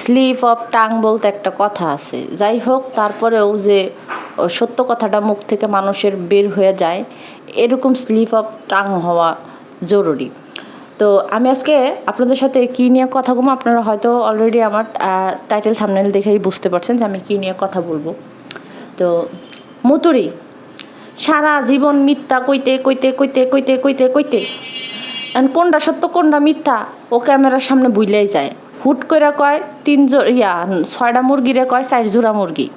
Slip of tongue বলতে একটা কথা আছে। যাই হোক, তারপরেও যে সত্য কথাটা মুখ থেকে মানুষের বের হয়ে যায়, এরকম স্লিপ অফ টাং হওয়া জরুরি। তো আমি আজকে আপনাদের সাথে কী নিয়ে কথা বলবো, আপনারা হয়তো অলরেডি আমার টাইটেল থাম্বনেল দেখেই বুঝতে পারছেন যে আমি কী নিয়ে কথা বলবো। তো মুতুরি সারা জীবন মিথ্যা কইতে কইতে কইতে কইতে কইতে কইতে কোনটা সত্য কোনটা মিথ্যা ও ক্যামেরার সামনে বুইলাই যায়। হুট করে কয় 6টা মুরগিরে কয় 4 জোড়া মুরগি।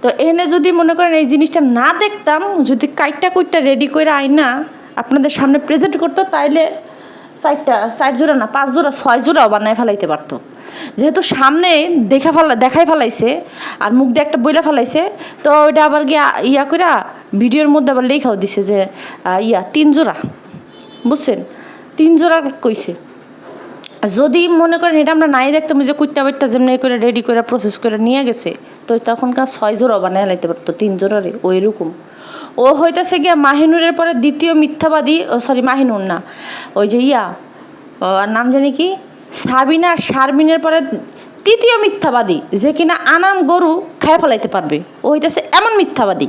তো এনে যদি মনে করেন এই জিনিসটা না দেখতাম, যদি কাইটটা রেডি করে আইনা আপনাদের সামনে প্রেজেন্ট করতো, তাইলে 4 জোড়া না 5 জোড়া 6 জোড়াও বানায় ফেলাইতে পারতো। যেহেতু সামনে দেখাই ফেলাইছে আর মুখ দিয়ে একটা বইলা ফেলাইছে, তো ওইটা আবার গিয়া করে ভিডিওর মধ্যে আবার লেখাও দিছে যে 3 জোড়া, বুঝছেন, 3 জোড়া কইছে। যদি মনে করেন এটা আমরা নাই দেখতাম যে কুইটটা বাইটটা যেমনি করে রেডি করে প্রসেস করে নিয়ে গেছে, তো তখনকার 6 জোড়া বানায় লাইতে পারতো, 3 জোড়ারে ওই রকম। ও হইতেছে গিয়া মাহিনুরের পরে দ্বিতীয় মিথ্যাবাদী, মাহিনুর না, ওই যে নাম জানি কি, সাবিনা শারমিনের পরে তৃতীয় মিথ্যাবাদী, যে কিনা আনাম গরু খায় ফেলাইতে পারবে, ও হইতেছে এমন মিথ্যাবাদী।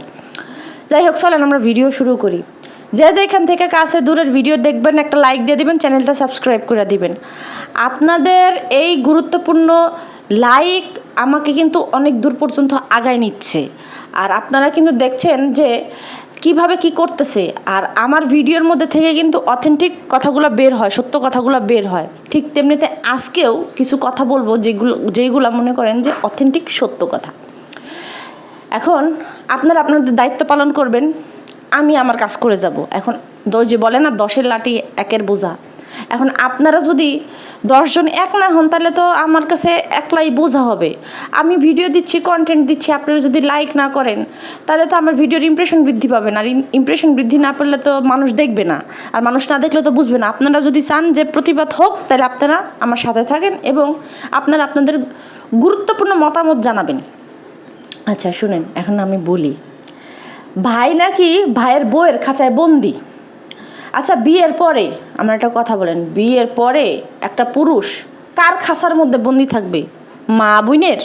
যাই হোক, চলেন আমরা ভিডিও শুরু করি। যে যেখান থেকে কাছে দূরের ভিডিও দেখবেন একটা লাইক দিয়ে দিবেন, চ্যানেলটা সাবস্ক্রাইব করে দিবেন। আপনাদের এই গুরুত্বপূর্ণ লাইক আমাকে কিন্তু অনেক দূর পর্যন্ত আগায় নিচ্ছে। আর আপনারা কিন্তু দেখছেন যে কিভাবে কি করতেছে, আর আমার ভিডিওর মধ্যে থেকে কিন্তু অথেন্টিক কথাগুলো বের হয়, সত্য কথাগুলো বের হয়। ঠিক তেমনিতে আজকেও কিছু কথা বলবো যেইগুলো মনে করেন যে অথেন্টিক সত্য কথা। এখন আপনারা আপনাদের দায়িত্ব পালন করবেন, আমি আমার কাজ করে যাব। এখন যে বলে না 10-এর লাঠি 1-এর বোঝা, এখন আপনারা যদি 10 জন এক না হন, তাহলে তো আমার কাছে একলাই বোঝা হবে। আমি ভিডিও দিচ্ছি, কন্টেন্ট দিচ্ছি, আপনারা যদি লাইক না করেন, তাহলে তো আমার ভিডিওর ইমপ্রেশন বৃদ্ধি পাবে না। আর ইমপ্রেশন বৃদ্ধি না পেলে তো মানুষ দেখবে না, আর মানুষ না দেখলে তো বুঝবে না। আপনারা যদি চান যে প্রতিবাদ হোক, তাহলে আপনারা আমার সাথে থাকেন এবং আপনারা আপনাদের গুরুত্বপূর্ণ মতামত জানাবেন। আচ্ছা শুনেন, এখন আমি বলি, ভাই নাকি ভাইয়ের বউয়ের খাঁচায় বন্দি। আচ্ছা, বিয়ের পরে আমার একটা কথা বলেন, বিয়ের পরে একটা পুরুষ কার খাঁচার মধ্যে বন্দি থাকবে? মা বোনের?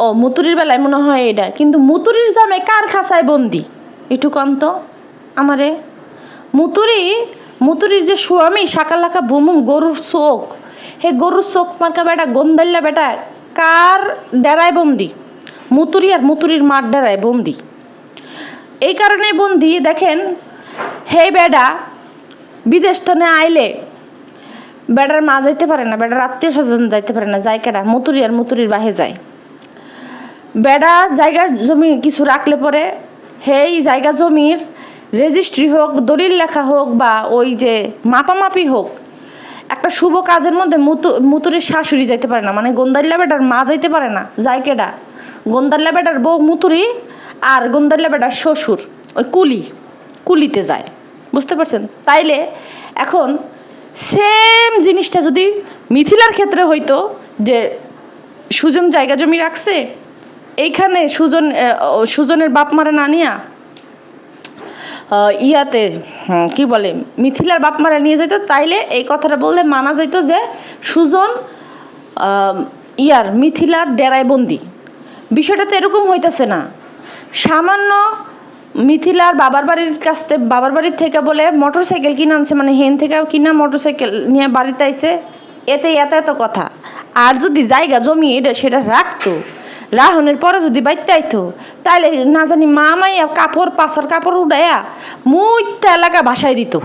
ও মুতুরির বেলায় মনে হয় এটা, কিন্তু মুতুরির জামাই কার খাঁচায় বন্দি একটু কম তো আমারে। মুতুরির যে স্বামী শাকালাকা বুমুম গরুর চোখ, হে গরুর চোখ মার্কা বেটা গন্দাল্লা বেটা কার ডেরায় বন্দি? মুতুরি আর মুতুরির মার ডেরায় বন্দি। এই কারণে বন্দি, দেখেন হে বেডা বিদেশ তনে আইলে বেডার মা যাইতে পারে না, বেডার আত্মীয় স্বজন যাইতে পারে না, যায় কেডা? মুতুরি আর মুতুরির বাহে যায়। বেডা জায়গা জমি কিছু রাখলে পরে হেই জায়গা জমির রেজিস্ট্রি হোক, দলিল লেখা হোক, বা ওই যে মাপামাপি হোক, একটা শুভ কাজের মধ্যে মুতুরির শাশুড়ি যাইতে পারে না, মানে গন্দাল্লা বেটার মা যাইতে পারে না, যায় কেডা? গন্দাল্লা বেটার বউ মুতুরি আর গন্দাল্লা বেটার শ্বশুর ওই কুলিতে যায়, বুঝতে পারছেন? তাইলে এখন সেম জিনিসটা যদি মিথিলার ক্ষেত্রে হইতো, যে সুজন জায়গা জমি রাখছে, এইখানে সুজনের বাপ মারে না নিয়া কি বলে মিথিলার বাপ মারা নিয়ে যেত, তাইলে এই কথাটা বললে মানা যেত যে সুজন মিথিলার ডেরায় বন্দি। বিষয়টা তো এরকম হইতেছে না। সামান্য মিথিলার বাবার বাড়ির থেকে বলে মোটরসাইকেল কিনে আনছে, মানে হেন থেকে কিনা মোটরসাইকেল নিয়ে বাড়িতে আইছে, এত কথা। আর যদি জায়গা জমি সেটা রাখতো, রাহনের পরে যদি বাইতে আইতো, তাইলে না জানি মামাইয়া পাশার কাপড় উড়াইয়া মুইতে এলাকা ভাসাই দিত।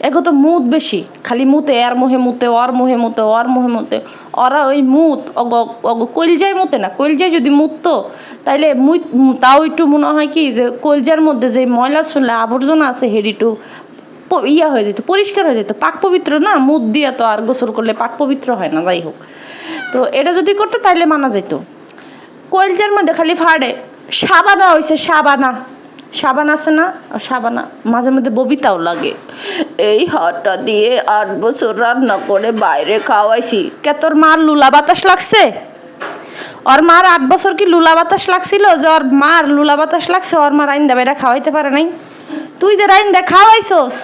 এগো তো মুত বেশি, খালি মুতে, এর মোহে মুতে, ওর মোহে মুতে, ওর মোহে মুতে। ওরা ওই মুত কলজায় মুতে না, কলজায় যদি মুততো তাইলে তাও একটু মনে হয় কি যে কলজার মধ্যে যে ময়লা শুনলে আবর্জনা আছে হেডিটু হয়ে যেত, পরিষ্কার হয়ে যেত, পাক পবিত্র না। মুত দিয়া তো আর গোসল করলে পাক পবিত্র হয় না। যাই হোক, তো এটা যদি করতো তাইলে মানা যেত। কলজার মধ্যে খালি ফাড়ে। সাবানা হয়েছে, সাবানা আছে না, সাবানা মাঝে মধ্যে ববিতাও লাগে। এই হাতটা দিয়ে 8 বছর রান্না করে বাইরে খাওয়াইছি। কে তোর মার লুলা বাতাস লাগছে? ওর মার 8 বছর কি লুলা বাতাস লাগছিল যে ওর মার লুলা বাতাস লাগছে? ওর মা রাইন্দা বেড়া খাওয়াইতে পারে নাই? তুই যে রাইন্দা খাওয়াইছস,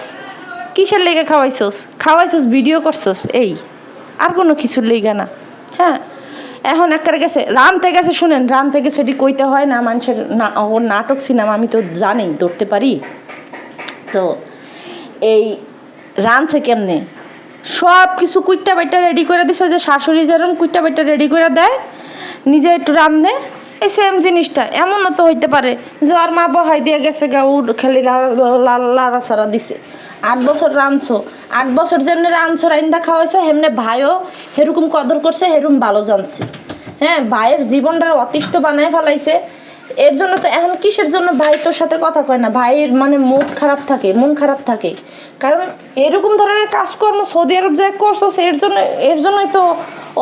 কিসের লেগে খাওয়াইছস? ভিডিও করছস, এই আর কোনো কিছুর লেগে না। হ্যাঁ, এখন একবারে গেছে রানতে গেছে, শুনেন রানতে গেছে, এটি কইতে হয় না মানুষের, না ওর নাটক সিনেমা আমি তো জানি ধরতে পারি। তো এই রানছে কেমনে, সব কিছু কুইট্টা বাইটটা রেডি করে দিছে, যে শাশুড়ি যেরকম কুইট্টা বাইটটা রেডি করে দেয় নিজে একটু রান্ধে, এই সেম জিনিসটা এমনও তো হইতে পারে যে আর মা বহাই দিয়ে গেছে গা, উ খালি লাড়া ছাড়া দিছে। 8 বছর রাঁধছো, 8 বছর যেমনি রাঁধছো রাইন্দা খাওয়াইছো, হেমনে ভাইও সেরকম কদর করছে, সেরকম ভালো জানছে। হ্যাঁ, ভাইয়ের জীবনটা অতিষ্ঠ বানায় ফেলাইছে। এর জন্য তো এখন কিসের জন্য ভাই তোর সাথে কথা কয় না, ভাইয়ের মানে মন খারাপ থাকে, কারণ এরকম ধরনের কাজকর্ম সৌদি আরব যায় করছো, এর জন্যই তো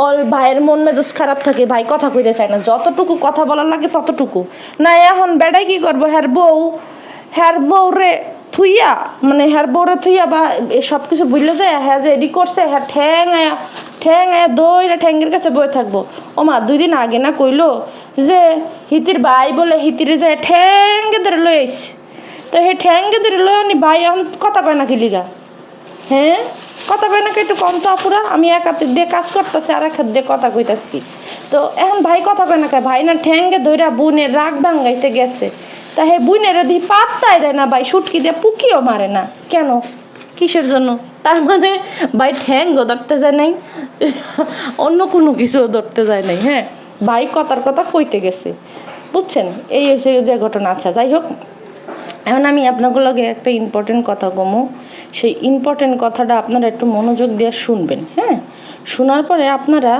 ওর ভাইয়ের মন মেজাজ খারাপ থাকে, ভাই কথা কইতে চায় না, যতটুকু কথা বলার লাগে ততটুকু না। এখন বেড়াই কি করবো, হ্যার বউ রে থুইয়া, মানে হ্যার বউরে থুইয়া বা সব কিছু বুঝলে যায়, হ্যাঁ যে এডি করছে, হ্যাঁ ঠ্যাং আয়া দইরা ঠ্যাঙ্গের কাছে বয়ে থাকবো। ও মা 2 দিন আগে না কইলো যে হিতির ভাই বলে হিতিরে যায় ঠ্যাঙ্গে ধরে লই আইছে, তো হে ঠ্যাঙ্গে ধরে লই আনি, ভাই এখন কথা কয় না কি লিগা? হ্যাঁ, কথা কয় না কি? একটু কম তো আপুরা, আমি এক হাতে দিয়ে কাজ করতেছি আর এক হাত দিয়ে কথা কইতাছি, তো এখন ভাই কথা কয় না কে? ভাই না ঠ্যাঙ্গে ধইরা বুনের রাগ ভাঙ্গাইতে গেছে, তা হে বুনেরা দিয়ে পাত্তাই দেয় না, ভাই সুটকি দিয়ে পুকিও মারে না কেন, কিসের জন্য? তার মানে ভাই ঠ্যাঙ্গও ধরতে যায় নাই, অন্য কোনো কিছুও ধরতে যায় নাই। হ্যাঁ, ভাই কথার কথা কইতে গেছে, বুঝছেন? এই হচ্ছে যে ঘটনা। আচ্ছা, যাই হোক, এখন আমি আপনাগুলোকে একটা ইম্পর্টেন্ট কথা কমো, সেই ইম্পর্টেন্ট কথাটা আপনারা একটু মনোযোগ দিয়ে শুনবেন। হ্যাঁ, শোনার পরে আপনারা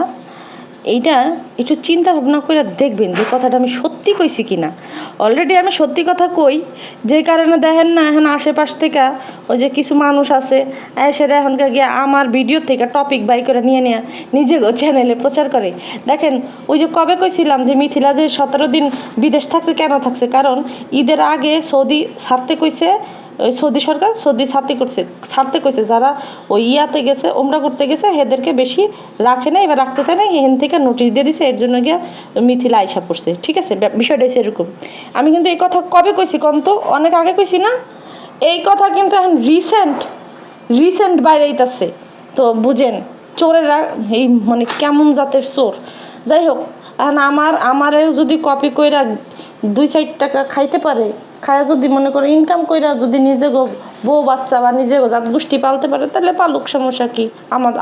এইটা একটু চিন্তা ভাবনা করে দেখবেন যে কথাটা আমি সত্যি কইছি কিনা। অলরেডি আমি সত্যি কথা কই, যে কারণে দেখেন না এখন আশেপাশ থেকে ওই যে কিছু মানুষ আছে, সেটা এখনকার গিয়ে আমার ভিডিও থেকে টপিক বাই করে নিয়ে নিজে চ্যানেলে প্রচার করে। দেখেন, ওই যে কবে কইছিলাম যে মিথিলা যে 17 দিন বিদেশ থাকছে, কেন থাকছে? কারণ ঈদের আগে সৌদি ছাড়তে কইছে, ওই সৌদি সরকার সৌদি ছাড়তে কইছে, যারা ওই ইয়াতে গেছে, ওমরা করতে গেছে, এদেরকে বেশি রাখে না, এবার রাখতে চায় না, এখান থেকে নোটিশ দিয়ে দিছে, এর জন্য গিয়া মিথিলা আইসা পড়ছে। ঠিক আছে, বিষয়টা হচ্ছে এরকম। আমি কিন্তু এই কথা কবে কইছি কোন তো? অনেক আগে কইছি না? এই কথা কিন্তু এখন রিসেন্ট বাইরে আইতাছে। তো বুঝেন চোরেরা এই মানে কেমন জাতের চোর। যাই হোক, এখন আমারেও যদি কপি কইরা 2-4 টাকা খাইতে পারে, খায়া যদি মনে করে ইনকাম কইরা যদি নিজে বউ বাচ্চা বা নিজে জাত গোষ্ঠী পালতে পারে, তাহলে পালুক, সমস্যা কি?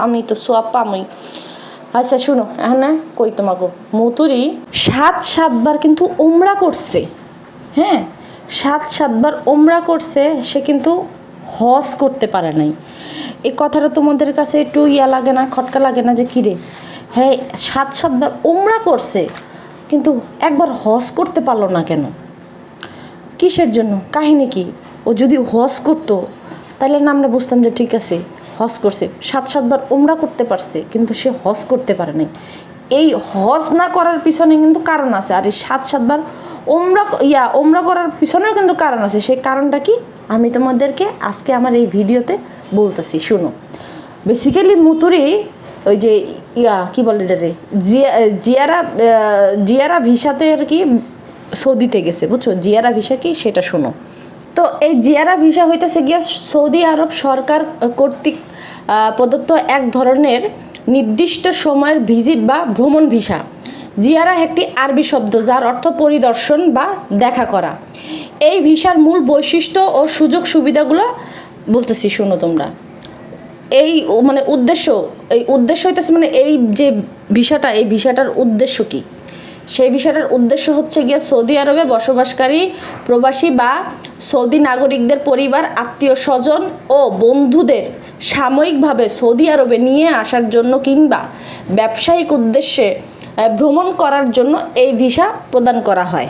আমি তো সোয়াব পামই। আচ্ছা শুনো, এখন কই তোমাকে, মতুরি 7-7 কিন্তু ওমরা করছে। হ্যাঁ, 7-7 ওমরা করছে, সে কিন্তু হজ করতে পারে নাই। এই কথাটা তোমাদের কাছে একটু লাগে না, খটকা লাগে না যে কিরে? হ্যাঁ, 7-7 ওমরা করছে, কিন্তু একবার হজ করতে পারলো না কেন? কিসের জন্য? কাহিনী কি? ও যদি হজ করতো তাহলে না আমরা বুঝতাম যে ঠিক আছে হজ করছে। 7-7 ওমরা করতে পারছে, কিন্তু সে হজ করতে পারে নাই। এই হজ না করার পিছনে কিন্তু কারণ আছে, আর এই 7-7 ওমরা করার পিছনেও কিন্তু কারণ আছে। সেই কারণটা কি আমি তোমাদেরকে আজকে আমার এই ভিডিওতে বলতেছি, শুনো। বেসিক্যালি মুতুরি ওই যে কি বলে এটা রে, জিয়ারা ভিসাতে আর কি সৌদিতে গেছে, বুঝছো? জিয়ারা ভিসা কি সেটা শোনো। তো এই জিয়ারা ভিসা হইতেছে গিয়া সৌদি আরব সরকার কর্তৃক প্রদত্ত এক ধরনের নির্দিষ্ট সময়ের ভিজিট বা ভ্রমণ ভিসা। জিয়ারা একটি আরবি শব্দ, যার অর্থ পরিদর্শন বা দেখা করা। এই ভিসার মূল বৈশিষ্ট্য ও সুযোগ সুবিধাগুলো বলতেছি, শোনো তোমরা। এই মানে উদ্দেশ্য হইতেছে, মানে এই যে ভিসাটা, এই ভিসাটার উদ্দেশ্য কি? সেই ভিসাটার উদ্দেশ্য হচ্ছে গিয়ে সৌদি আরবে বসবাসকারী প্রবাসী বা সৌদি নাগরিকদের পরিবার, আত্মীয় স্বজন ও বন্ধুদের সাময়িকভাবে সৌদি আরবে নিয়ে আসার জন্য কিংবা ব্যবসায়িক উদ্দেশ্যে ভ্রমণ করার জন্য এই ভিসা প্রদান করা হয়।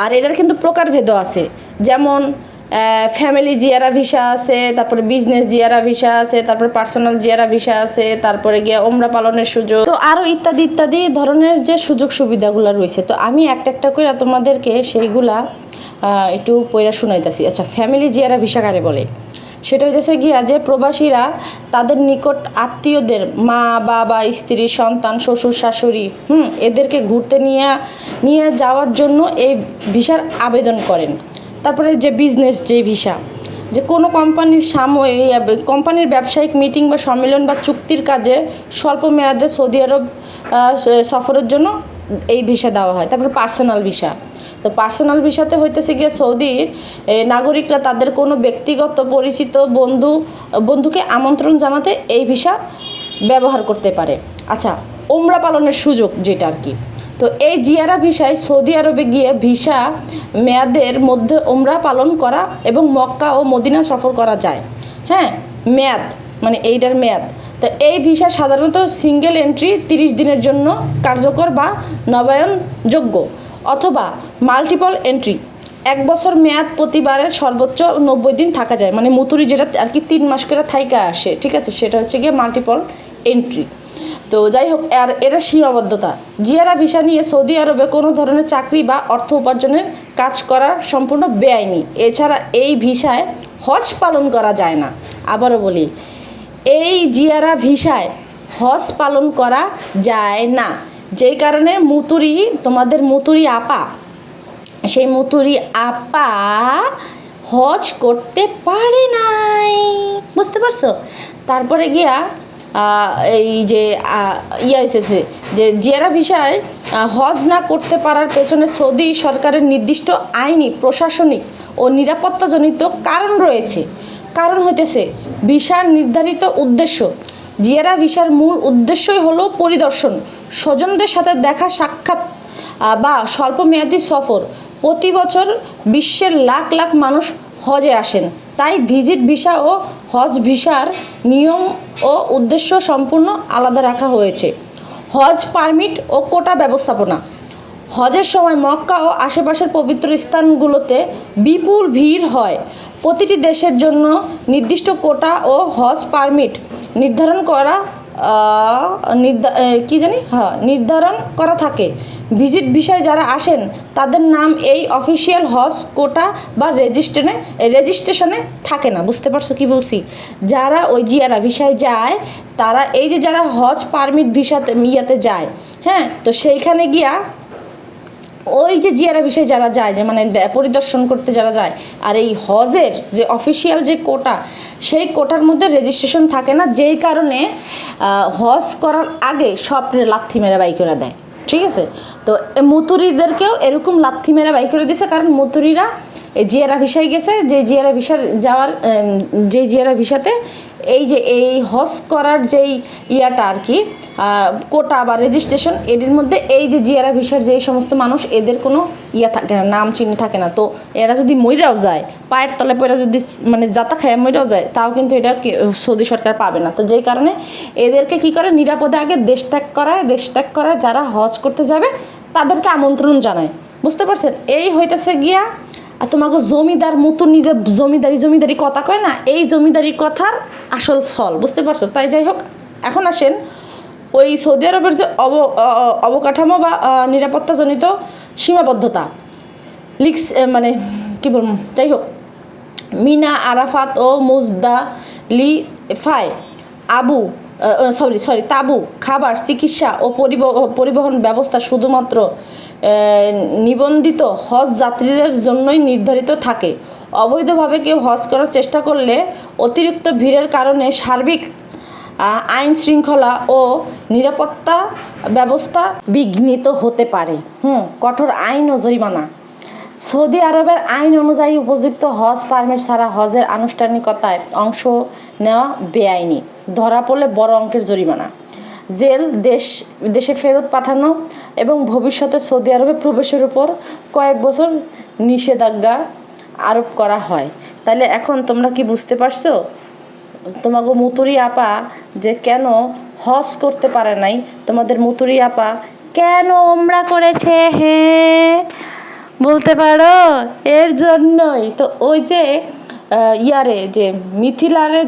আর এটার কিন্তু প্রকারভেদও আছে, যেমন ফ্যামিলি জিয়ারা ভিসা আছে, তারপরে বিজনেস জিয়ারা ভিসা আছে, তারপরে পার্সোনাল জিয়ারা ভিসা আছে, তারপরে গিয়ে ওমরা পালনের সুযোগ, তো আরও ইত্যাদি ধরনের যে সুযোগ সুবিধাগুলো রয়েছে। তো আমি একটা করে তোমাদেরকে সেইগুলা একটু পয়রা শুনাইতেছি। আচ্ছা, ফ্যামিলি জিয়ারা ভিসা কারে বলে? সেটা হইতেছে গিয়া যে প্রবাসীরা তাদের নিকট আত্মীয়দের, মা বাবা, স্ত্রী, সন্তান, শ্বশুর শাশুড়ি এদেরকে ঘুরতে নিয়ে যাওয়ার জন্য এই ভিসার আবেদন করেন। তারপরে যে বিজনেস যে ভিসা, যে কোনো কোম্পানির ব্যবসায়িক মিটিং বা সম্মেলন বা চুক্তির কাজে স্বল্প মেয়াদে সৌদি আরব সফরের জন্য এই ভিসা দেওয়া হয়। তারপরে পার্সোনাল ভিসা। তো পার্সোনাল ভিসাতে হইতেছে গিয়ে সৌদির নাগরিকরা তাদের কোনো ব্যক্তিগত পরিচিত বন্ধুকে আমন্ত্রণ জানাতে এই ভিসা ব্যবহার করতে পারে। আচ্ছা, ওমরা পালনের সুযোগ যেটা আর কি, তো এই জিয়ারা ভিসায় সৌদি আরবে গিয়ে ভিসা মেয়াদের মধ্যে ওমরা পালন করা এবং মক্কা ও মদিনা সফর করা যায়। হ্যাঁ, মেয়াদ মানে এইটার মেয়াদ। তো এই ভিসা সাধারণত সিঙ্গেল এন্ট্রি 30 দিনের জন্য কার্যকর বা নবায়নযোগ্য, অথবা মাল্টিপল এন্ট্রি 1 বছর মেয়াদ, প্রতিবারের সর্বোচ্চ 90 দিন থাকা যায়। মানে মুতুরি যেটা আর কি 3 মাস করে থাইকা আসে, ঠিক আছে, সেটা হচ্ছে গিয়ে মাল্টিপল এন্ট্রি। তো যাই হোক, আর এটা সীমাবদ্ধতা, জিয়ারা ভিসা নিয়ে সৌদি আরবে কোনো ধরনের চাকরি বা অর্থ উপার্জনের কাজ করা সম্পূর্ণ বেআইনি। এছাড়া এই ভিসায় হজ পালন করা যায় না। আবারও বলি, এই জিয়ারা ভিসায় হজ পালন করা যায় না, যেই কারণে তোমাদের মুতুরি আপা, সেই মুতুরি আপা হজ করতে পারে নাই, বুঝতে পারছো? তারপরে গিয়া এই যে এসেছে যে জিয়ারা ভিসায় হজ না করতে পারার পেছনে সৌদি সরকারের নির্দিষ্ট আইনি, প্রশাসনিক ও নিরাপত্তাজনিত কারণ রয়েছে। কারণ হইতেছে ভিসার নির্ধারিত উদ্দেশ্য। জিয়ারা ভিসার মূল উদ্দেশ্যই হলো পরিদর্শন, স্বজনদের সাথে দেখা সাক্ষাৎ বা স্বল্পমেয়াদী সফর। প্রতি বছর বিশ্বের লাখ লাখ মানুষ হজে আসেন, তাই ভিজিট ভিসা ও হজ ভিসার নিয়ম ও উদ্দেশ্য সম্পূর্ণ আলাদা রাখা হয়েছে। হজ পারমিট ও কোটা ব্যবস্থাপনা। হজের সময় মক্কা ও আশেপাশের পবিত্র স্থানগুলোতে বিপুল ভিড় হয়। প্রতিটি দেশের জন্য নির্দিষ্ট কোটা ও হজ পারমিট নির্ধারণ করা থাকে। ভিজিট ভিসায় যারা আসেন তাদের নাম এই অফিসিয়াল হজ কোটা বা রেজিস্ট্রেশনে থাকে না। বুঝতে পারছো কি বলছি? যারা ওই জিয়ারা ভিসায় যায়, তারা এই যে যারা হজ পারমিট ভিসাতে যায়, হ্যাঁ, তো সেইখানে গিয়া ওই যে জিয়ারা ভিসায় যারা যায়, যে মানে পরিদর্শন করতে যারা যায়, আর এই হজের যে অফিসিয়াল যে কোটা, সেই কোটার মধ্যে রেজিস্ট্রেশন থাকে না, যেই কারণে হজ করার আগে সব লাথি মেরে বাই করে দেয়, ঠিক আছে? তো মুতুরিদেরকেও এরকম লাথি মেরে বাই করে দিছে, কারণ মুতুরিরা এই জিয়ারা ভিসায় গেছে, যে জিয়ারা ভিসার যাওয়ার যে জিয়ারা ভিসাতে এই হজ করার যেই ইয়াটা আর কি, কোটা বা রেজিস্ট্রেশন, এদের মধ্যে এই যে জিয়ারা ভিসার যেই সমস্ত মানুষ, এদের কোনো ইয়া থাকে না, নাম চিহ্ন থাকে না। তো এরা যদি মইরাও যায়, পায়ের তলে পরে যদি মানে যাতা খায় মইরাও যায়, তাও কিন্তু এটা সৌদি সরকার পাবে না। তো যেই কারণে এদেরকে কি করে, নিরাপদে আগে দেশ ত্যাগ করায় যারা হজ করতে যাবে তাদেরকে আমন্ত্রণ জানায়। বুঝতে পারছেন? এই হইতেছে গিয়া আর তোমাকে জমিদার মতো নিজে জমিদারি কথা কয় না, এই জমিদারি কথার আসল ফল। বুঝতে পারছো? তাই যাই হোক, এখন আসেন ওই সৌদি আরবের যে অবকাঠামো বা নিরাপত্তাজনিত সীমাবদ্ধতা মানে কী বলবো, যাই হোক, মিনা, আরাফাত ও মুজদালিফায় তাবু, খাবার, চিকিৎসা ও পরিবহন ব্যবস্থা শুধুমাত্র নিবন্ধিত হজ যাত্রীদের জন্যই নির্ধারিত থাকে। অবৈধভাবে কেউ হজ করার চেষ্টা করলে অতিরিক্ত ভিড়ের কারণে সার্বিক আইন শৃঙ্খলা ও নিরাপত্তা ব্যবস্থা বিঘ্নিত হতে পারে। কঠোর আইন ও জরিমানা। সৌদি আরবের আইন অনুযায়ী উপযুক্ত হজ পারমিট ছাড়া হজের আনুষ্ঠানিকতায় অংশ নেওয়া বেআইনি। ধরা পড়লে বড় অঙ্কের জরিমানা, জেল, দেশে ফেরত পাঠানো এবং ভবিষ্যতে সৌদি আরবে প্রবেশের উপর কয়েক বছর নিষেধাজ্ঞা আরোপ করা হয়। তাহলে এখন তোমরা কি বুঝতে পারছো তোমাকে মুতুরি আপা যে কেন হজ করতে পারে নাই, তোমাদের মুতুরি আপা কেন ওমরা করেছে? হ্যাঁ, বলতে পারো? এর জন্যই তো ওই যে যে মিথিলারে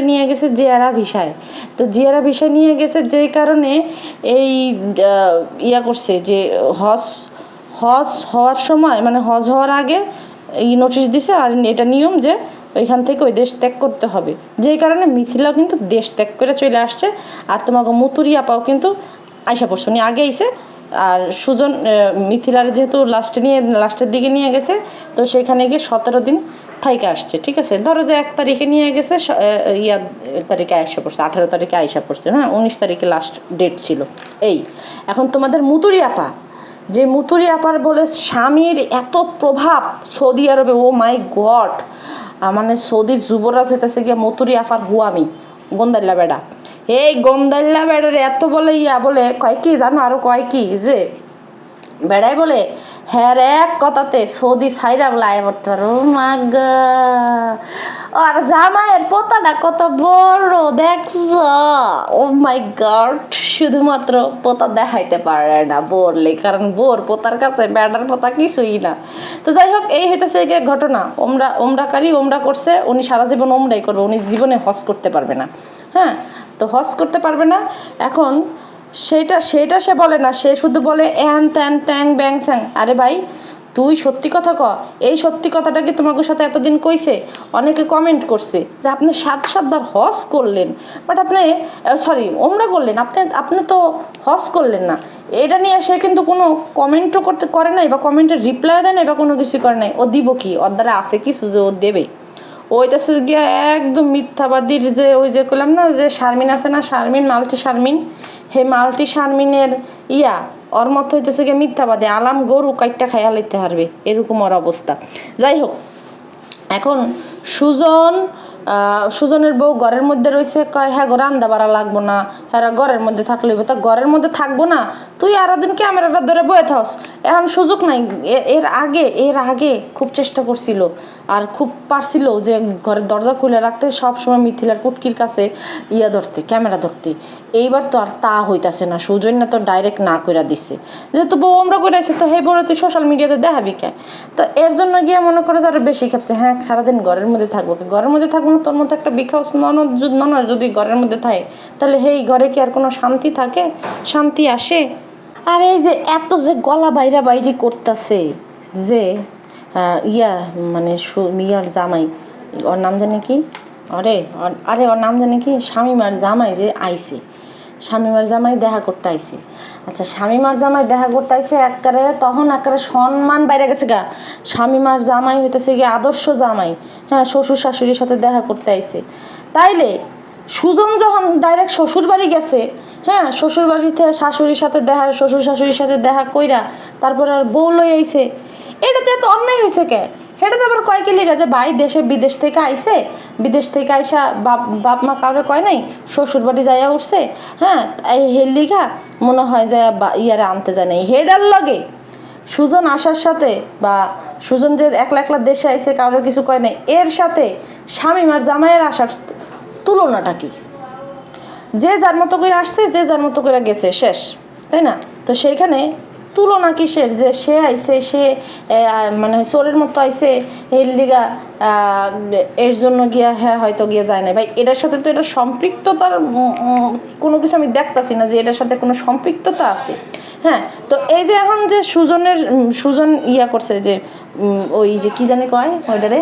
নিয়ে গেছে জিয়ারা ভিসায়। তো জিয়ারা ভিসায় নিয়ে গেছে, যেই কারণে এই করছে যে হজ হওয়ার সময়, মানে হজ হওয়ার আগে এই নোটিশ দিছে, আর এটা নিয়ম যে ওইখান থেকে ওই দেশ ত্যাগ করতে হবে। যেই কারণে মিথিলাও কিন্তু দেশ ত্যাগ করে চলে আসছে, আর তোমাকে মুতুরি আপাও কিন্তু আইসা পড়ছে, উনি আগে আইসে। আর সুজন মিথিলার যেহেতু লাস্টের দিকে নিয়ে গেছে, তো সেখানে গিয়ে 17 দিন থাইকে আসছে, ঠিক আছে? ধরো যে 1 তারিখে নিয়ে গেছে, ইয়া তারিখে আয়সা পড়ছে, 18 তারিখে আয়সা পড়ছে, হ্যাঁ, 19 তারিখে লাস্ট ডেট ছিল। এই এখন তোমাদের মুতুরি আপা, যে মুতুরি আপার বলে স্বামীর এত প্রভাব সৌদি আরবে, ও মাই গড, মানে সৌদির যুবরাজ হইতেছে গিয়ে মুতুরি আপার হুয়ামি, গন্দাল্লা বেড়া। এই গন্দাল্লা বেড়ার এত বলে বলে কয় কি জানো, আরো কয় কি যে বেড়াই বলে হ্যাঁ এক কথাতে সৌদি সাইরা বলে আয় পড়তে পারো। মাগা আর জামাইয়ের পোতাটা কত বড় দেখছ, ও মাই গড, শুধুমাত্র পোতা দেখাইতে পারে না বললে, কারণ বোর পোতার কাছে বেড়ার পোতা কিছুই না। তো যাই হোক, এই হইতেছে গিয়ে ঘটনা। ওমরাকারী ওমরা করছে, উনি সারা জীবন ওমরাই করবে, উনি জীবনে হজ করতে পারবে না। হ্যাঁ, তো হজ করতে পারবে না। এখন সেটা সে বলে না, সে শুধু বলে এন ত্যান ট্যাং ব্যাং স্যাং। আরে ভাই, তুই সত্যি কথা ক, এই সত্যি কথাটা কি তোমাদের সাথে এতদিন কইছে? অনেকে কমেন্ট করছে যে আপনি 7-7 বার হজ করলেন, বাট আপনি সরি ওমরা করলেন, আপনি তো হজ করলেন না। এটা নিয়ে সে কিন্তু কোনো কমেন্টও করে নাই, বা কমেন্টের রিপ্লাই দেয় নাই, বা কোনো কিছু করে নাই। ও দিব কি? ওর দ্বারা আছে কিছু যে ও দেবে? ওইটাছে গিয়া একদম মিথ্যাবাদীর, যে ওই যে করলাম না, যে শারমিন আছে না, শারমিন মাল্টি শারমিন, হে মাল্টি শারমিনের ওর মতো হইতেছে গিয়ে মিথ্যাবাদী, আলাম গরু কাইটটা খাইয়া লইতে পারবে, এরকম ওর অবস্থা। যাই হোক, এখন সুজনের বউ ঘরের মধ্যে রয়েছে, কয় হ্যাঁ রান্দা বাড়া লাগবো না, হ্যাঁ ঘরের মধ্যে থাকলে তা ঘরের মধ্যে থাকবো না, তুই আর দিন ক্যামেরাটা ধরে বয়ে থাস। এখন সুযোগ নাই। এর আগে খুব চেষ্টা করছিল, আর খুব পারছিল যে ঘরের দরজা খুলে রাখতে, সবসময় মিথিলার পুটকির কাছে ধরতে, ক্যামেরা ধরতে। এইবার তো আর তা হইতাছে না, সুজন্য তো ডাইরেক্ট না কইরা দিচ্ছে, যেহেতু বউ আমরা কইরাছে, তো হে বড় তুই সোশ্যাল মিডিয়াতে দেখাবি কে? তো এর জন্য গিয়ে মনে করে যে আরো বেশি খেপছে। হ্যাঁ, সারাদিন ঘরের মধ্যে থাকবো, ঘরের মধ্যে থাকবো না, তোর মতো একটা বিখাউস ননদ যদি ঘরের মধ্যে থাকে, তাহলে হেই ঘরে কি আর কোনো শান্তি থাকে? শান্তি আসে? আর এই যে এত যে গলা বাইরি করতেছে, যে মানে মিয়ার জামাই, ওর নাম জানে কি, ওর নাম জানে কি, শামিমার জামাই যে আইছে, শামিমার জামাই দেখা করতে আইছে। আচ্ছা, শামিমার জামাই দেখা করতে আইছে, তখন সম্মান বাইরে গেছে গা। শামিমার জামাই হইতেছে গিয়ে আদর্শ জামাই, হ্যাঁ, শ্বশুর শাশুড়ির সাথে দেখা করতে আইছে। তাইলে সুজন যখন ডাইরেক্ট শ্বশুর বাড়ি গেছে, হ্যাঁ, শ্বশুর বাড়িতে শ্বশুর শাশুড়ির সাথে দেখা কইরা তারপর আর বউ লই আইছে, এটাতে এত অন্যায় হয়েছে কে? সেটাতে আবার কয় কি লিগা যে ভাই বিদেশ থেকে আইসে, বিদেশ থেকে আইসা বাপ মা কাউরে কয় নাই, শ্বশুর বাড়ি যাইয়া উঠছে, হ্যাঁ, এই হের লিগা মনে হয় যে ইয়ারে আনতে যায় নাই। হেডার লগে সুজন আসার সাথে, বা সুজন যে একলা দেশে আইসে কাউরে কিছু কয় নাই, এর সাথে শামিমার জামাইয়ের আসার তুলনাটা কি? যে যার মতো করে আসছে, যে যার মতো করে গেছে, শেষ, তাই না? তো সেইখানে তুলনা কিসের? যে সে আইছে, সে মানে চোরের মতো আইছে, এর লিগা এর জন্য গিয়া হ্যাঁ হয়তো গিয়ে যায় না। ভাই, এটার সাথে তো এটা সম্পৃক্ততার কোনো কিছু আমি দেখতাছি না যে এটার সাথে কোনো সম্পৃক্ততা আছে। হ্যাঁ, তো এই যে এখন যে সুজন করছে, যে ওই যে কি জানি কয় ওইটারে,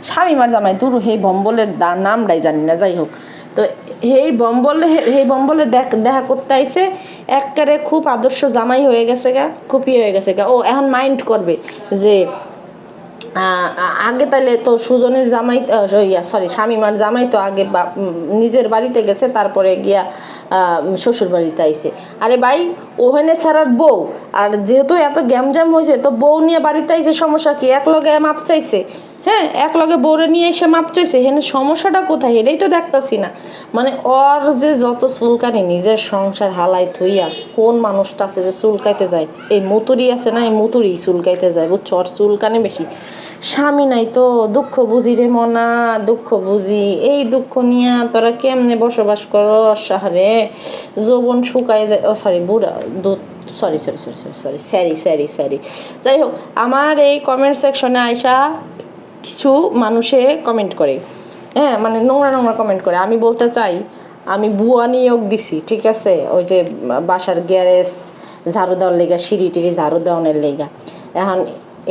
শামিমার জামাই, দূর হে বম্বলের নামটাই জানি না, যাই হোক, তো এই বম্বলে দেখা করতে আইসে, খুব আদর্শ জামাই হয়ে গেছে গা, খুব হয়ে গেছে গা। ও এখন মাইন্ড করবে যে আগে তাইলে তো সুজনের জামাই, শামিমার জামাই তো আগে নিজের বাড়িতে গেছে, তারপরে গিয়া শ্বশুর বাড়িতে আইসে। আরে ভাই, ওখানে ছাড়ার বউ, আর যেহেতু এত গ্যামজাম হয়েছে, তো বউ নিয়ে বাড়িতে আইসে, সমস্যা কি? এক লগে মাপ চাইছে, হ্যাঁ, এক লগে বউরে নিয়ে এসে মাপ চাইছে, হেনে সমস্যাটা কোথায়? এটাই তো দেখতাছি না। মানে ওর যে যত চুলকানি, নিজের সংসার হালাই থইয়া কোন মানুষটা আছে যে চুলকাইতে যায়? এই মুতুরি আছে না, এই মুতুরি চুলকাইতে যায়, বুঝছো? ওর চুলকানি বেশি। স্বামী নাই তো দুঃখ বুঝি রে মনা, দুঃখ বুঝি। এই দুঃখ নিয়ে তোরা কেমনে বসবাস করো শহরে? যৌবন শুকায় যায়, ও সরি বুড়া সরি। যাই হোক, আমার এই কমেন্ট সেকশনে আইসা কিছু মানুষে কমেন্ট করে, হ্যাঁ, মানে নোংরা কমেন্ট করে। আমি বলতে চাই, আমি বুয়া নিয়োগ দিছি, ঠিক আছে, ওই যে বাসার গ্যারেজ ঝাড়ু দেওয়ার লেগা, সিঁড়ি টিড়ি ঝাড়ু দেওয়ানোর লেগা। এখন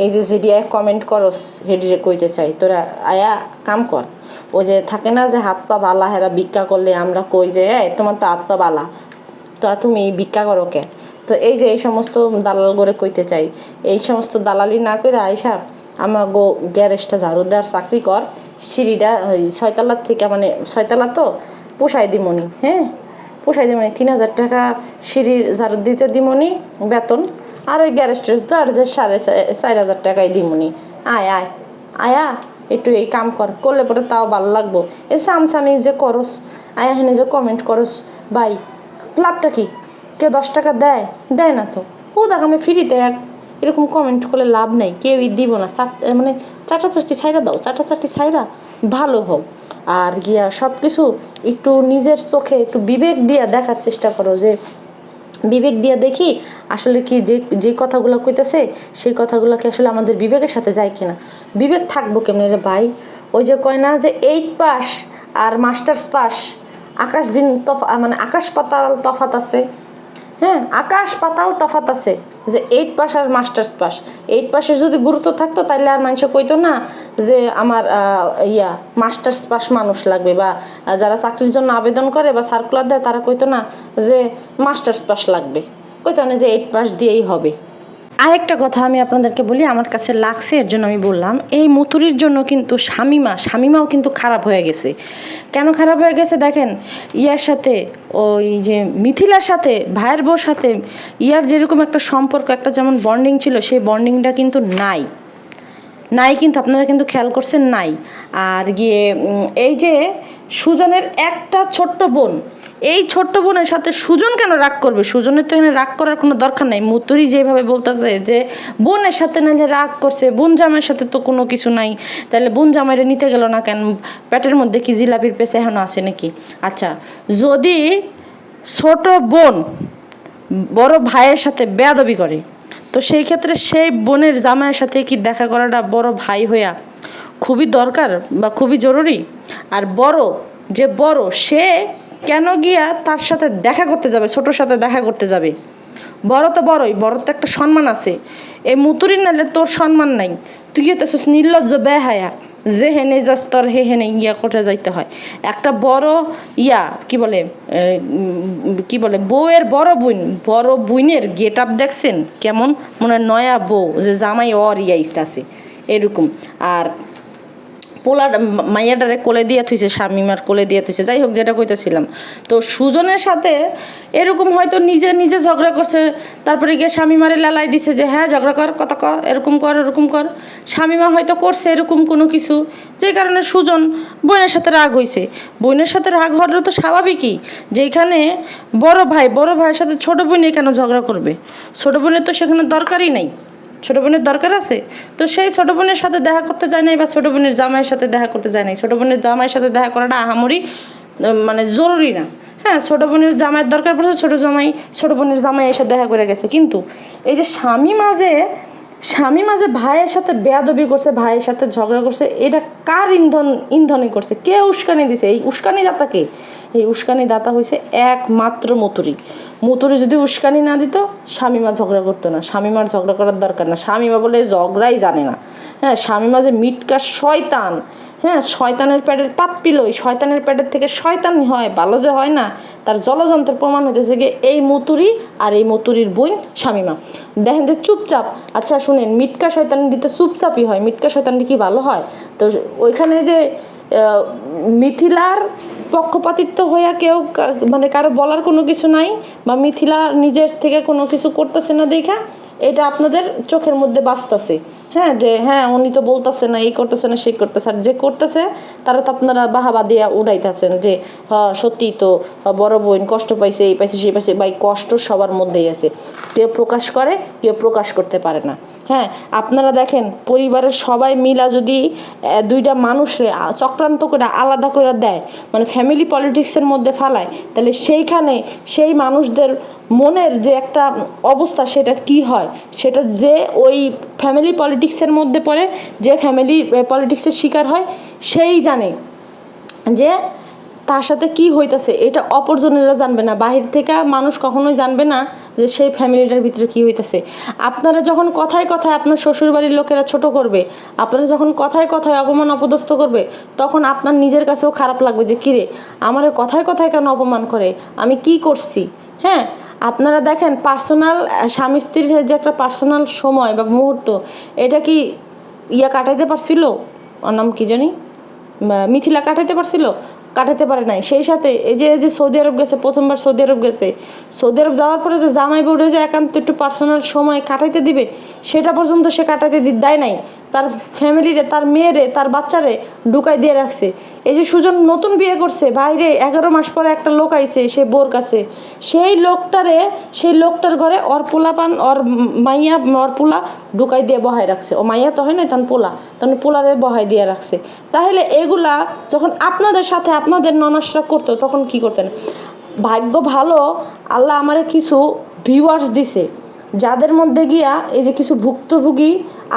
এই যে যেডিয়া কমেন্ট করস, হেডিরে কইতে চাই, তোরা আয়া কাম কর। ওই যে থাকে না যে হাত পা বালা, হেরা ভিক্ষা করলে আমরা কই যে তোমার তো হাত পা বালা, তো তুমি ভিক্ষা করো কে? তো এই যে এই সমস্ত দালাল করে কইতে চাই, এই সমস্ত দালালি না করে আইসা আমার গো গ্যারেজটা ঝাড়ু দেওয়ার চাকরি কর, সিঁড়িটা ওই 6 তলার থেকে, মানে 6 তলা তো পোষায় দিমনি, হ্যাঁ পোষায় দিমনি, 3,000 টাকা সিঁড়ির ঝাড়ু দিতে দিমনি বেতন, আর ওই গ্যারেজ ট্যারেজ তো আর যে 4,500 টাকাই দিমনি। আয় আয় আয়া একটু এই কাম করলে পরে তাও ভালো লাগবো। এই সামসামি যে করস, আয়া হেনে যে কমেন্ট করস, ভাই লাভটা কি? কেউ 10 টাকা দেয়? দেয় না তো। ও দেখ আমি ফ্রিতে এরকম কমেন্ট করলে লাভ নাই, কেউই দিব না। মানে চাটাচাটি ছাইরা দাও, চাটাচাটি ছাইরা ভালো হোক। আর গিয়া সব কিছু একটু নিজের চোখে একটু বিবেক দিয়ে দেখার চেষ্টা করো, যে বিবেক দিয়ে দেখি আসলে কি যে যে কথাগুলো কইতেছে সেই কথাগুলোকে আসলে আমাদের বিবেকের সাথে যায় কিনা। বিবেক থাকবো কেমনে রে ভাই? ওই যে কয় না যে 8 পাস আর মাস্টার্স পাস আকাশ দিন মানে আকাশ পাতাল তফাত আছে। হ্যাঁ আকাশ পাতাল তফাত আছে, যে 8 পাস আর মাস্টার্স পাস। 8 পাসের যদি গুরুত্ব থাকতো তাহলে আর মানুষ কইতো না যে আমার মাস্টার্স পাস মানুষ লাগবে, বা যারা চাকরির জন্য আবেদন করে বা সার্কুলার দেয় তারা কইতো না যে মাস্টার্স পাস লাগবে, কইতো না যে 8 পাস দিয়েই হবে। আরেকটা কথা আমি আপনাদেরকে বলি, আমার কাছে লাগছে এর জন্য আমি বললাম। এই মথুরির জন্য কিন্তু শামিমাও কিন্তু খারাপ হয়ে গেছে। কেন খারাপ হয়ে গেছে দেখেন, ইয়ার সাথে ওই যে মিথিলার সাথে ভাইয়ের বউর সাথে ইয়ার যেরকম একটা সম্পর্ক, একটা যেমন বন্ডিং ছিল, সেই বন্ডিংটা কিন্তু নাই কিন্তু আপনারা কিন্তু খেয়াল করছেন নাই। আর গিয়ে এই যে সুজনের একটা ছোট্ট বোন, এই ছোট্ট বোনের সাথে সুজন কেন রাগ করবে? সুজনের তো এখানে রাগ করার কোনো দরকার নাই। মুতুরি যেভাবে বলতেছে যে বোনের সাথে নাহলে রাগ করছে, বোন জামাইয়ের সাথে তো কোনো কিছু নাই, তাহলে বোন জামাইরে নিতে গেল না কেন? পেটের মধ্যে কি জিলাপির পেছে এখনো আছে নাকি? আচ্ছা, যদি ছোট বোন বড় ভাইয়ের সাথে বেয়াদবি করে, তো সেই ক্ষেত্রে সেই বোনের জামাইয়ের সাথে কি দেখা করাটা বড় ভাই হইয়া খুবই দরকার বা খুবই জরুরি? আর বড় সে কেন গিয়া তার সাথে দেখা করতে যাবে, ছোটোর সাথে দেখা করতে যাবে? বড় তো বড় তো একটা সম্মান আছে। এই মুতুরির নালে তোর সম্মান নাই, তুই হতেছিস নির্লজ্জ বেহায়া, যে হেনে যাস তোর হেনে ইয়া কোঠে যাইতে হয়। একটা বড় কি বলে বউয়ের বড় বোনের গেট আপ দেখছেন কেমন? মনে নয়া বউ যে জামাই অর আছে এরকম। আর পোলার মাইয়াটারে কোলে দিয়ে থুইছে, শামিমার কোলে দিয়ে থুইছে। যাই হোক, যেটা কইতেছিলাম, তো সুজনের সাথে এরকম হয়তো নিজে ঝগড়া করছে, তারপরে গিয়ে শামিমারে লালাই দিছে যে হ্যাঁ ঝগড়া কর, কথা কর, এরকম কর। শামিমা হয়তো করছে এরকম কোনো কিছু, যে কারণে সুজন বোনের সাথে রাগ হয়েছে। বোনের সাথে রাগ হওয়াটা তো স্বাভাবিকই, যেখানে বড় ভাইয়ের সাথে ছোট বোনে কেন ঝগড়া করবে? ছোট বোনের তো সেখানে দরকারই নাই। ছোটো বোনের দরকার আছে, তো সেই ছোটো বোনের সাথে দেখা করতে যায় নাই, বা ছোটো বোনের জামাইয়ের সাথে দেখা করতে যায় নাই। ছোটো বোনের জামাইয়ের সাথে দেখা করাটা আহামরি মানে জরুরি না। হ্যাঁ, ছোটো বোনের জামাইয়ের দরকার পড়ছে, ছোটো বোনের জামাই এসে দেখা করে গেছে। কিন্তু এই যে স্বামী মাঝে ভাইয়ের সাথে বেয়াদবি করছে, ভাইয়ের সাথে ঝগড়া করছে, এটা কার ইন্ধনে করছে? কে উস্কানি দিছে? এই উস্কানি দাতাকে? এই উস্কানি দাতা হয়েছে একমাত্র মুতুরি যদি উস্কানি না দিত, শামিমা ঝগড়া করতো না। শামিমার ঝগড়া করার দরকার না, শামিমা বলে ঝগড়াই জানে না। হ্যাঁ, শামিমা যে মিটকা শয়তান, হ্যাঁ শয়তানের প্যাডের পাত পিল, ওই শয়তানের প্যাডের থেকে শয়তান হয়, ভালো যে হয় না তার জলযন্ত্রের প্রমাণ হইতেছে গিয়ে এই মুতুরি আর এই মুতুরির বোন শামিমা। দেখেন যে চুপচাপ, আচ্ছা শুনেন, মিটকা শয়তান দিতে চুপচাপই হয়, মিটকা শয়তান কি ভালো হয়? তো ওইখানে যে মিথিলার পক্ষপাতিত্ব হইয়া কেউ মানে কারো বলার কোনো কিছু নাই, বা মিথিলা নিজের থেকে কোনো কিছু করতেছে না দেখা এটা আপনাদের চোখের মধ্যে বাজতেছে। হ্যাঁ, যে হ্যাঁ উনি তো বলতেছে না, এই করতেছে না, সেই করতেছে। আর যে করতেছে তারা তো আপনারা বাহাবা দিয়া উড়াইতেছেন যে হ্যাঁ সত্যিই তো বড় বোন কষ্ট পাইছে, এই পাইছে সেই পাইছে। ভাই, কষ্ট সবার মধ্যেই আছে, কেউ প্রকাশ করে, কেউ প্রকাশ করতে পারে না। হ্যাঁ, আপনারা দেখেন পরিবারের সবাই মিলা যদি দুইটা মানুষে চক্রান্ত করে আলাদা করে দেয়, মানে ফ্যামিলি পলিটিক্সের মধ্যে ফালায়, তাহলে সেইখানে সেই মানুষদের মনের যে একটা অবস্থা সেটা কি হয়, সেটা যে ওই ফ্যামিলি পলিটিক্সের মধ্যে পড়ে, যে ফ্যামিলি পলিটিক্সের শিকার হয়, সেই জানে যে তার সাথে কি হইতেছে। এটা অপরজনেরা জানবে না, বাহির থেকে মানুষ কখনোই জানবে না যে সেই ফ্যামিলিটার ভিতরে কি হইতেছে। আপনারা যখন কথায় আপনার শ্বশুরবাড়ির লোকেরা ছোট করবে, আপনারা যখন কথায় অপমান অপদস্থ করবে, তখন আপনার নিজের কাছেও খারাপ লাগবে যে কিরে আমার কথায় কেন অপমান করে, আমি কি করছি। হ্যাঁ, আপনারা দেখেন পার্সোনাল স্বামী স্ত্রীর যে একটা পার্সোনাল সময় বা মুহূর্ত, এটা কি ইয়া কাটাইতে পারছিল, ওর নাম কি জানি, মিথিলা কাটাইতে পারছিল, কাটাতে পারে নাই। সেই সাথে এই যে সৌদি আরব গেছে, প্রথমবার সৌদি আরব গেছে, সৌদি আরব যাওয়ার পরে যে জামাই বোর্ডে যে একান্ত একটু পার্সোনাল সময় কাটাইতে দিবে, সেটা পর্যন্ত সে কাটাইতে দেয় নাই। তার ফ্যামিলিরে, তার মেয়েরে, তার বাচ্চারে ঢুকাই দিয়ে রাখছে। এই যে সুজন নতুন বিয়ে করছে, বাইরে 11 মাস পরে একটা লোক আইছে সে বোর কাছে, সেই লোকটার ঘরে ওর পোলাপান, ওর মাইয়া, ওর পোলা ঢুকাই দিয়ে বহাই রাখছে। ও মাইয়া তো হয় না, তখন পোলারে বহাই দিয়ে রাখছে। তাহলে এগুলা যখন আপনাদের সাথে আপনাদের ননাসরা করতো, তখন কি করতেন? ভাগ্য ভালো, আল্লাহ আমারে কিছু ভিউয়ার্স দিছে, যাদের মধ্যে গিয়া এই যে কিছু ভুক্তভোগী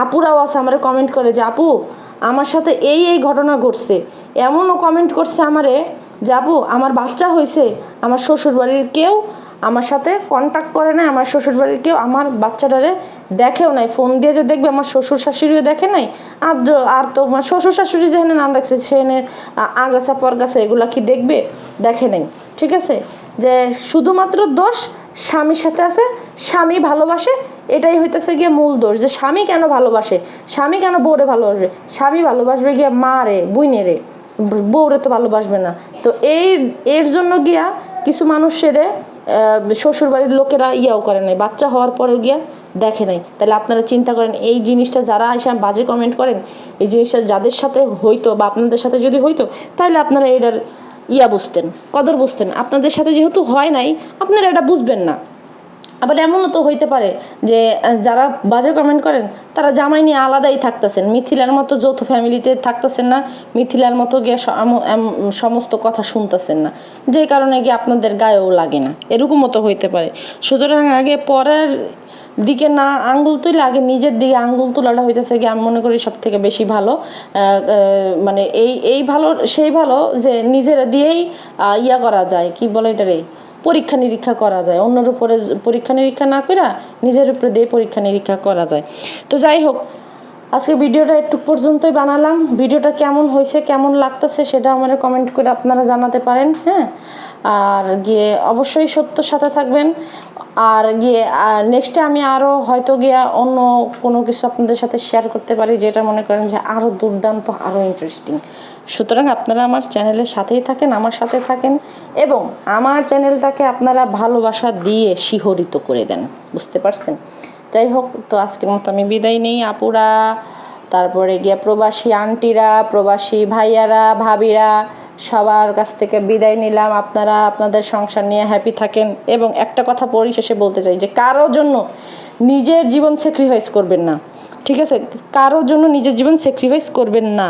আপুরাও আছে, আমারে কমেন্ট করে যে আপু আমার সাথে এই ঘটনা ঘটছে। এমনও কমেন্ট করছে আমারে যে আপু আমার বাচ্চা হয়েছে, আমার শ্বশুরবাড়ির কেউ আমার সাথে কন্ট্যাক্ট করে নাই, আমার শ্বশুরবাড়ির কেউ আমার বাচ্চাটারে দেখেও নাই, ফোন দিয়ে যে দেখবে আমার শ্বশুর শাশুড়িও দেখে নাই, আর তো আমার শ্বশুর শাশুড়ি যেখানে না দেখছে সেখানে আগাছা পরগাছা এগুলা কি দেখবে? দেখে নাই। ঠিক আছে, যে শুধুমাত্র দোষ স্বামীর সাথে আছে, স্বামী ভালোবাসে, এটাই হইতেছে গিয়ে মূল দোষ। যে স্বামী কেন ভালোবাসে, স্বামী কেন বউরে ভালোবাসবে? স্বামী ভালোবাসবে গিয়া মা রে, বুইনে রে, বউরে তো ভালোবাসবে না। তো এর জন্য গিয়া কিছু মানুষের শ্বশুরবাড়ির লোকেরা ইয়াও করে নাই, বাচ্চা হওয়ার পরেও গিয়া দেখে নাই। তাহলে আপনারা চিন্তা করেন, এই জিনিসটা যারা এসে বাজে কমেন্ট করেন, এই জিনিসটা যাদের সাথে হইতো বা আপনাদের সাথে যদি হইতো, তাহলে আপনারা এটার বুঝতেন, কদর বুঝতেন। আপনাদের সাথে যেহেতু হয় নাই, আপনারা এটা বুঝবেন না। আবার এমনও তো হইতে পারে যে যারা বাজে কমেন্ট করেন তারা জামাই নিয়ে আলাদাই থাকতেছেন, মিথিলার মতো যৌথ ফ্যামিলিতে থাকতেছেন না, মিথিলার মতো গিয়ে সমস্ত কথা শুনতেছেন না, যে কারণে গিয়ে আপনাদের গায়েও লাগে না, এরকমও তো হইতে পারে। সুতরাং আগে পরের দিকে না আঙ্গুল তুলে আগে নিজের দিকে আঙ্গুল তোলাটা হইতেছে গিয়ে আমি মনে করি সব থেকে বেশি ভালো। মানে এই ভালো, সেই ভালো যে নিজেরা দিয়েই ইয়া করা যায়, কি বলে এটারে, পরীক্ষা নিরীক্ষা করা যায়। অন্যের উপরে পরীক্ষা নিরীক্ষা না করে নিজের উপরে দিয়ে পরীক্ষা নিরীক্ষা করা যায়। তো যাই হোক, আজকে ভিডিওটা একটু পর্যন্তই বানালাম। ভিডিওটা কেমন হয়েছে, কেমন লাগতেছে সেটা আমার কমেন্ট করে আপনারা জানাতে পারেন। হ্যাঁ, আর গিয়ে অবশ্যই সত্যর সাথে থাকবেন। আর গিয়ে নেক্সটে আমি আরও হয়তো গিয়ে অন্য কোনো কিছু আপনাদের সাথে শেয়ার করতে পারি, যেটা মনে করেন যে আরও দুর্দান্ত, আরও ইন্টারেস্টিং। সুতরাং আপনারা আমার চ্যানেলের সাথেই থাকেন, আমার সাথে থাকেন, এবং আমার চ্যানেলটাকে আপনারা ভালোবাসা দিয়ে শিহরিত করে দেন। বুঝতে পারছেন? যাই হোক, তো আজকের মতো আমি বিদায় নেই। আপুরা, তারপরে গিয়ে প্রবাসী আন্টিরা, প্রবাসী ভাইয়ারা, ভাবিরা, সবার কাছ থেকে বিদায় নিলাম। আপনারা আপনাদের সংসার নিয়ে হ্যাপি থাকেন। এবং একটা কথা পরিশেষে বলতে চাই যে কারোর জন্য নিজের জীবন স্যাক্রিফাইস করবেন না। ঠিক আছে? কারোর জন্য নিজের জীবন স্যাক্রিফাইস করবেন না।